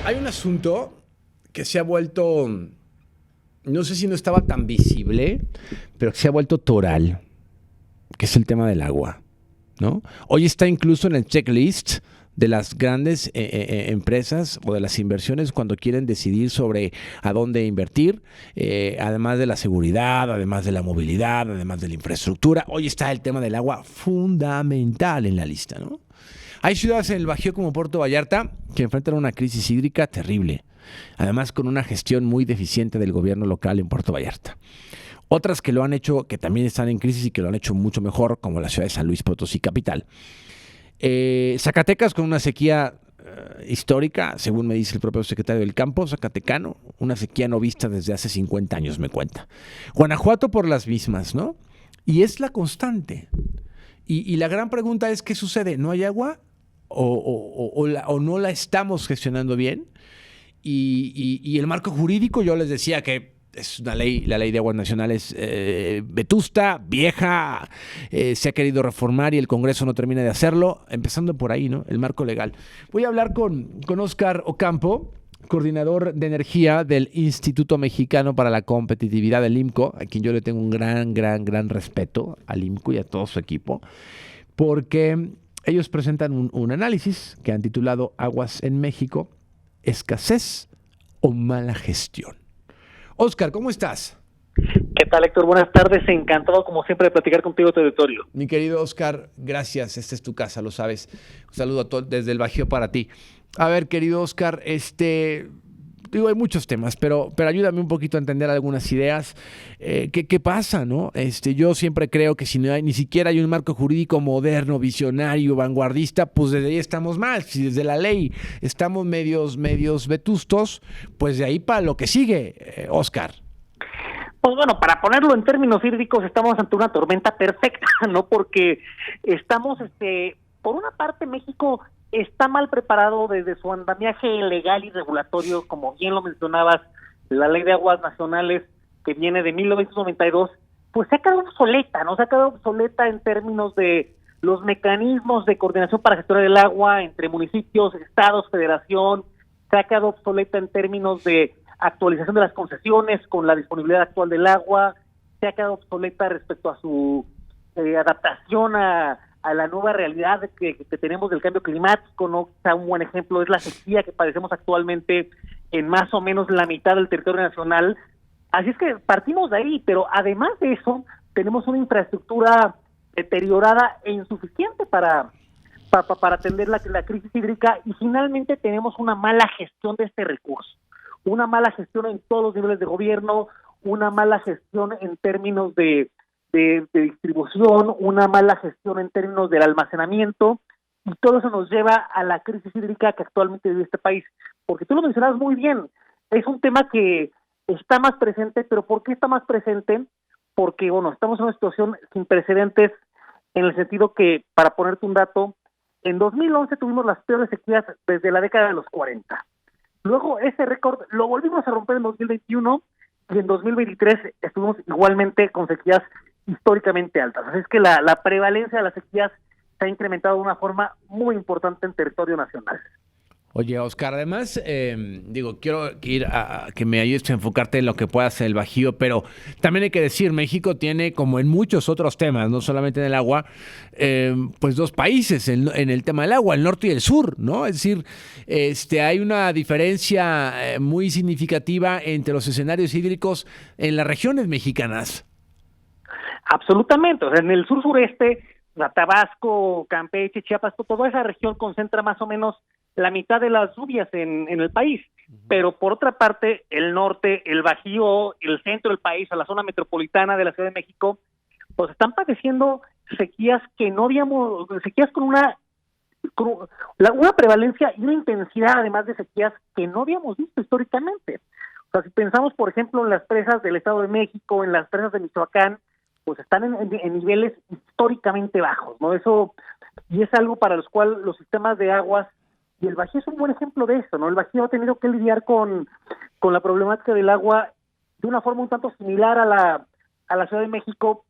Hay un asunto que se ha vuelto, no sé si no estaba tan visible, pero que se ha vuelto toral, que es el tema del agua, ¿no? Hoy está incluso en el checklist de las grandes empresas o de las inversiones cuando quieren decidir sobre a dónde invertir, además de la seguridad, además de la movilidad, además de la infraestructura. Hoy está el tema del agua fundamental en la lista, ¿no? Hay ciudades en el Bajío como Puerto Vallarta que enfrentan una crisis hídrica terrible, además con una gestión muy deficiente del gobierno local en Puerto Vallarta. Otras que lo han hecho, que también están en crisis y que lo han hecho mucho mejor, como la ciudad de San Luis Potosí capital. Zacatecas con una sequía histórica, según me dice el propio secretario del campo zacatecano, una sequía no vista desde hace 50 años, me cuenta. Guanajuato por las mismas, ¿no? Y es la constante. Y la gran pregunta es, ¿qué sucede? ¿No hay agua? ¿O no la estamos gestionando bien? Y el marco jurídico, yo les decía que es una ley, la ley de aguas nacionales vetusta, vieja, se ha querido reformar y el Congreso no termina de hacerlo, empezando por ahí, ¿no? El marco legal. Voy a hablar con Óscar Ocampo, coordinador de energía del Instituto Mexicano para la Competitividad del IMCO, a quien yo le tengo un gran respeto al IMCO y a todo su equipo, porque ellos presentan un análisis que han titulado Aguas en México, escasez o mala gestión. Óscar, ¿cómo estás? ¿Qué tal, Héctor? Buenas tardes. Encantado, como siempre, de platicar contigo, tu auditorio. Mi querido Óscar, gracias. Esta es tu casa, lo sabes. Un saludo a todos desde el Bajío para ti. A ver, querido Óscar, digo, hay muchos temas, pero ayúdame un poquito a entender algunas ideas. ¿Qué pasa, no? Yo siempre creo que si no hay, ni siquiera hay un marco jurídico moderno, visionario, vanguardista, pues desde ahí estamos mal. Si desde la ley estamos medios vetustos, pues de ahí para lo que sigue, Óscar. Pues bueno, para ponerlo en términos hídricos, estamos ante una tormenta perfecta, ¿no? Porque estamos, por una parte, México está mal preparado desde su andamiaje legal y regulatorio, como bien lo mencionabas, la Ley de Aguas Nacionales, que viene de 1992, pues se ha quedado obsoleta, ¿no? Se ha quedado obsoleta en términos de los mecanismos de coordinación para gestionar el agua entre municipios, estados, federación, se ha quedado obsoleta en términos de actualización de las concesiones con la disponibilidad actual del agua, se ha quedado obsoleta respecto a su adaptación a la nueva realidad que tenemos del cambio climático, ¿no? Quizá un buen ejemplo es la sequía que padecemos actualmente en más o menos la mitad del territorio nacional. Así es que partimos de ahí, pero además de eso, tenemos una infraestructura deteriorada e insuficiente para atender la crisis hídrica, y finalmente tenemos una mala gestión de este recurso. Una mala gestión en todos los niveles de gobierno, una mala gestión en términos de distribución, una mala gestión en términos del almacenamiento, y todo eso nos lleva a la crisis hídrica que actualmente vive este país. Porque tú lo mencionabas muy bien, es un tema que está más presente, pero ¿por qué está más presente? Porque, bueno, estamos en una situación sin precedentes, en el sentido que, para ponerte un dato, en 2011 tuvimos las peores sequías desde la década de los 40. Luego ese récord lo volvimos a romper en 2021 y en 2023 estuvimos igualmente con sequías históricamente altas. Así es que la prevalencia de las sequías se ha incrementado de una forma muy importante en territorio nacional. Oye, Óscar, además, quiero ir a que me ayudes a enfocarte en lo que pueda hacer el Bajío, pero también hay que decir, México tiene, como en muchos otros temas, no solamente en el agua, pues dos países en el tema del agua, el norte y el sur, ¿no? Es decir, hay una diferencia muy significativa entre los escenarios hídricos en las regiones mexicanas. Absolutamente, o sea, en el sur-sureste, Tabasco, Campeche, Chiapas, toda esa región concentra más o menos la mitad de las lluvias en el país, pero por otra parte, el norte, el Bajío, el centro del país, a la zona metropolitana de la Ciudad de México, pues están padeciendo sequías que no habíamos, sequías con una prevalencia y una intensidad, además de sequías, que no habíamos visto históricamente. O sea, si pensamos, por ejemplo, en las presas del Estado de México, en las presas de Michoacán, pues están en niveles históricamente bajos, ¿no? Eso, y es algo para los cuales los sistemas de aguas, y el Bajío es un buen ejemplo de eso, ¿no? El Bajío ha tenido que lidiar con la problemática del agua de una forma un tanto similar a la Ciudad de México.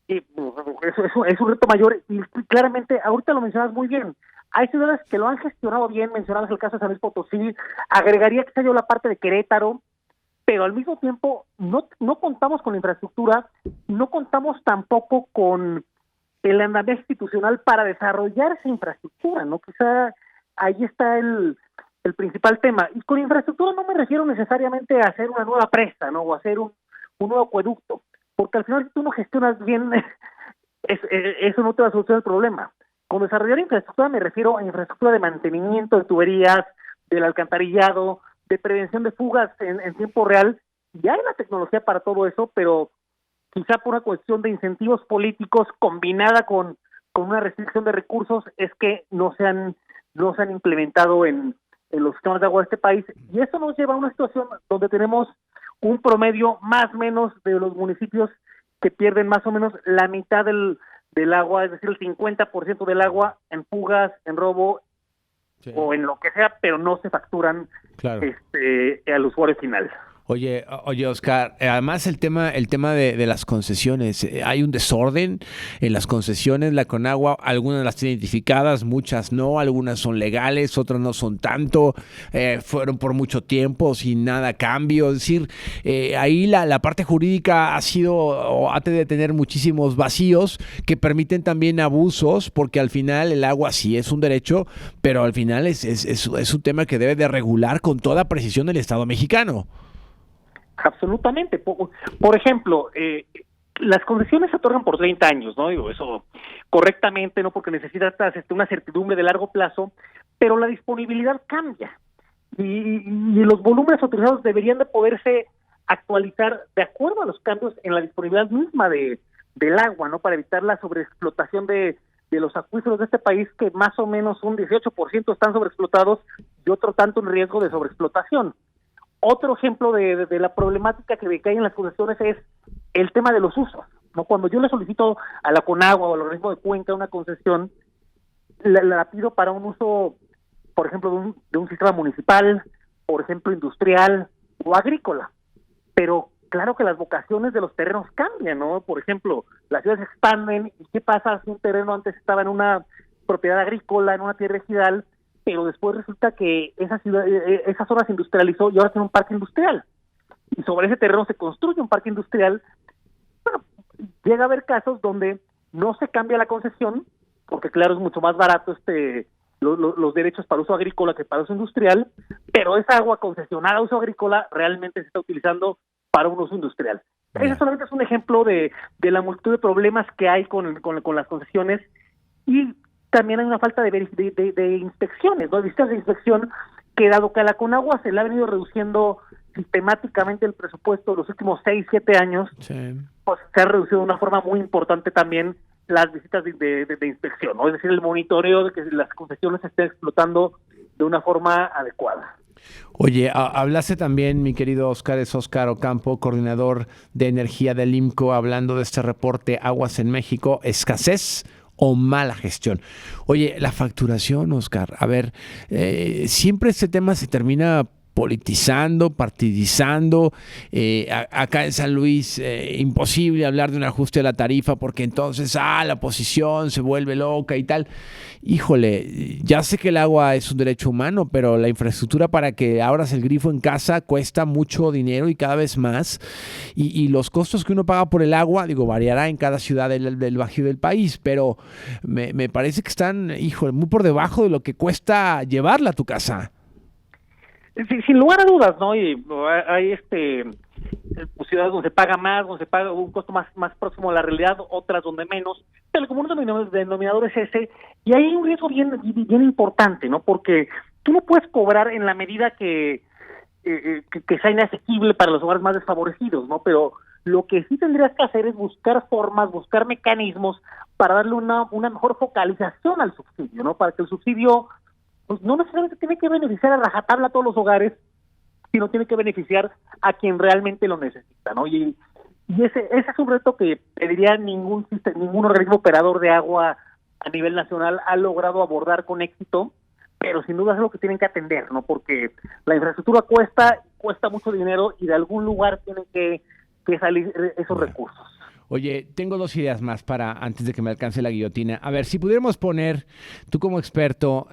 Es un reto mayor, y claramente, ahorita lo mencionas muy bien, Hay ciudades que lo han gestionado bien, mencionabas el caso de San Luis Potosí, agregaría que yo la parte de Querétaro, pero al mismo tiempo no contamos con la infraestructura, no contamos tampoco con el andamiaje institucional para desarrollar esa infraestructura, ¿no? Quizá ahí está el principal tema. Y con infraestructura no me refiero necesariamente a hacer una nueva presa, ¿no? O hacer un nuevo acueducto, porque al final si tú no gestionas bien, eso no te va a solucionar el problema. Con desarrollar infraestructura me refiero a infraestructura de mantenimiento de tuberías, del alcantarillado, de prevención de fugas en tiempo real. Ya hay la tecnología para todo eso, pero quizá por una cuestión de incentivos políticos combinada con una restricción de recursos es que no se han implementado en los sistemas de agua de este país, y eso nos lleva a una situación donde tenemos un promedio más o menos de los municipios que pierden más o menos la mitad del agua, es decir, el 50% del agua en fugas, en robo, sí, o en lo que sea, pero no se facturan, claro, al usuario final. Oye, Oscar, además el tema de las concesiones, hay un desorden en las concesiones, la Conagua, algunas las tiene identificadas, muchas no, algunas son legales, otras no son tanto, fueron por mucho tiempo sin nada a cambio, es decir, ahí la parte jurídica ha de tener muchísimos vacíos que permiten también abusos, porque al final el agua sí es un derecho, pero al final es un tema que debe de regular con toda precisión el Estado mexicano. Absolutamente. Por ejemplo, las concesiones se otorgan por 30 años, ¿no? Digo, eso correctamente, ¿no? Porque necesitas una certidumbre de largo plazo, pero la disponibilidad cambia. Y los volúmenes autorizados deberían de poderse actualizar de acuerdo a los cambios en la disponibilidad misma del agua, ¿no? Para evitar la sobreexplotación de los acuíferos de este país, que más o menos un 18% están sobreexplotados y otro tanto en riesgo de sobreexplotación. Otro ejemplo de la problemática que cae en las concesiones es el tema de los usos, ¿no? Cuando yo le solicito a la Conagua o al organismo de Cuenca una concesión, la pido para un uso, por ejemplo, de un sistema municipal, por ejemplo, industrial o agrícola. Pero claro que las vocaciones de los terrenos cambian, ¿no? Por ejemplo, las ciudades se expanden, ¿y qué pasa si un terreno antes estaba en una propiedad agrícola, en una tierra ejidal, pero después resulta que esa zona se industrializó y ahora tiene un parque industrial? Y sobre ese terreno se construye un parque industrial. Bueno, llega a haber casos donde no se cambia la concesión, porque claro, es mucho más barato los derechos para uso agrícola que para uso industrial, pero esa agua concesionada a uso agrícola realmente se está utilizando para un uso industrial. Ese solamente es un ejemplo de la multitud de problemas que hay con las concesiones, y también hay una falta de inspecciones, ¿no? De visitas de inspección, que dado que a la Conagua se le ha venido reduciendo sistemáticamente el presupuesto los últimos 6-7 años, sí, pues se ha reducido de una forma muy importante también las visitas de inspección, ¿no? Es decir, el monitoreo de que las concesiones se estén explotando de una forma adecuada. Oye, hablaste también, mi querido Oscar, es Oscar Ocampo, coordinador de energía del IMCO, hablando de este reporte Aguas en México, escasez o mala gestión. Oye, la facturación, Oscar, a ver, siempre este tema se termina politizando, partidizando. Acá en San Luis, imposible hablar de un ajuste de la tarifa porque entonces, la oposición se vuelve loca y tal. Híjole, ya sé que el agua es un derecho humano, pero la infraestructura para que abras el grifo en casa cuesta mucho dinero y cada vez más. Y los costos que uno paga por el agua, variará en cada ciudad del Bajío del país, pero me parece que están, híjole, muy por debajo de lo que cuesta llevarla a tu casa. Sí, sin lugar a dudas, ¿no? Y hay ciudades donde se paga más, donde se paga un costo más próximo a la realidad, otras donde menos, pero el común denominador es ese, y hay un riesgo bien importante, ¿no? Porque tú no puedes cobrar en la medida que sea inaccesible para los hogares más desfavorecidos, ¿no? Pero lo que sí tendrías que hacer es buscar formas, buscar mecanismos para darle una mejor focalización al subsidio, ¿no? Para que el subsidio pues no necesariamente tiene que beneficiar a rajatabla a todos los hogares, sino tiene que beneficiar a quien realmente lo necesita, ¿no? Y ese es un reto que pediría ningún organismo operador de agua a nivel nacional ha logrado abordar con éxito, pero sin duda es lo que tienen que atender, ¿no? Porque la infraestructura cuesta mucho dinero y de algún lugar tienen que salir esos recursos. Oye, tengo 2 ideas más para antes de que me alcance la guillotina. A ver, si pudiéramos poner, tú como experto,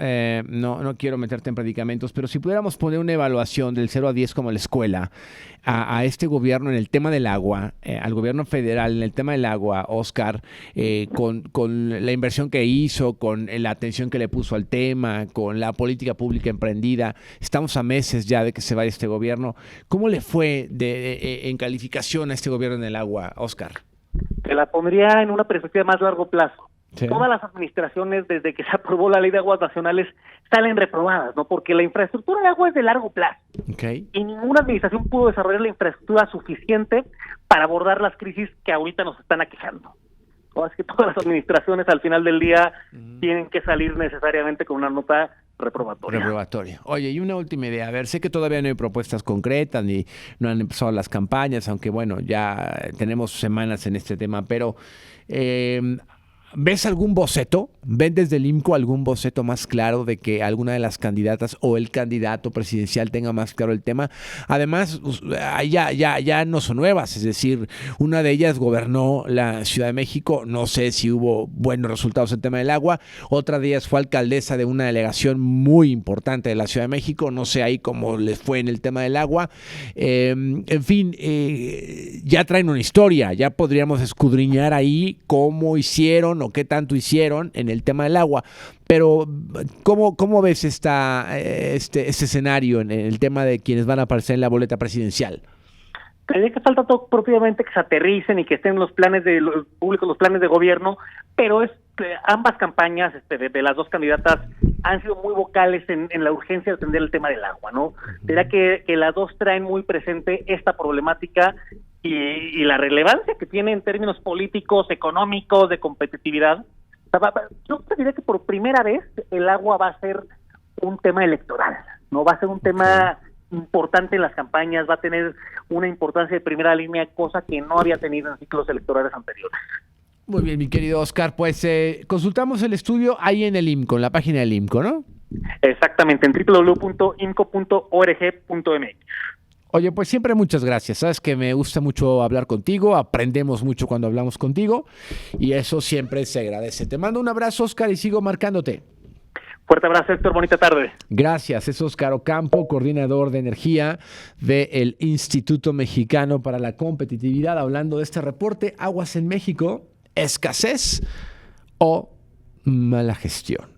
no quiero meterte en predicamentos, pero si pudiéramos poner una evaluación del 0 a 10 como la escuela a este gobierno en el tema del agua, al gobierno federal en el tema del agua, Oscar, con la inversión que hizo, con la atención que le puso al tema, con la política pública emprendida, estamos a meses ya de que se vaya este gobierno. ¿Cómo le fue en calificación a este gobierno en el agua, Oscar? Te la pondría en una perspectiva más largo plazo. Sí. Todas las administraciones, desde que se aprobó la Ley de Aguas Nacionales, salen reprobadas, ¿no? Porque la infraestructura de agua es de largo plazo. Okay. Y ninguna administración pudo desarrollar la infraestructura suficiente para abordar las crisis que ahorita nos están aquejando. Así que todas las administraciones al final del día tienen que salir necesariamente con una nota reprobatoria. Oye, y una última idea. A ver, sé que todavía no hay propuestas concretas ni no han empezado las campañas, aunque bueno, ya tenemos semanas en este tema, pero ¿ves algún boceto? ¿Ven desde el IMCO algún boceto más claro de que alguna de las candidatas o el candidato presidencial tenga más claro el tema? Además, ya no son nuevas, es decir, una de ellas gobernó la Ciudad de México, no sé si hubo buenos resultados en el tema del agua, otra de ellas fue alcaldesa de una delegación muy importante de la Ciudad de México, no sé ahí cómo les fue en el tema del agua. En fin, ya traen una historia, ya podríamos escudriñar ahí cómo hicieron o qué tanto hicieron en el tema del agua, pero ¿cómo ves este escenario en el tema de quienes van a aparecer en la boleta presidencial? Creía que falta todo propiamente que se aterricen y que estén los planes de los públicos, los planes de gobierno, pero ambas campañas de las dos candidatas han sido muy vocales en la urgencia de atender el tema del agua, ¿no? Será que las dos traen muy presente esta problemática y la relevancia que tiene en términos políticos, económicos, de competitividad. O sea, yo te diría que por primera vez el agua va a ser un tema electoral, ¿no? Va a ser un tema importante en las campañas, va a tener una importancia de primera línea, cosa que no había tenido en ciclos electorales anteriores. Muy bien, mi querido Oscar, pues consultamos el estudio ahí en el IMCO, en la página del IMCO, ¿no? Exactamente, en www.imco.org.mx. Oye, pues siempre muchas gracias. Sabes que me gusta mucho hablar contigo, aprendemos mucho cuando hablamos contigo y eso siempre se agradece. Te mando un abrazo, Oscar, y sigo marcándote. Fuerte abrazo, Héctor. Bonita tarde. Gracias. Es Oscar Ocampo, coordinador de energía del Instituto Mexicano para la Competitividad, hablando de este reporte, Aguas en México, escasez o mala gestión.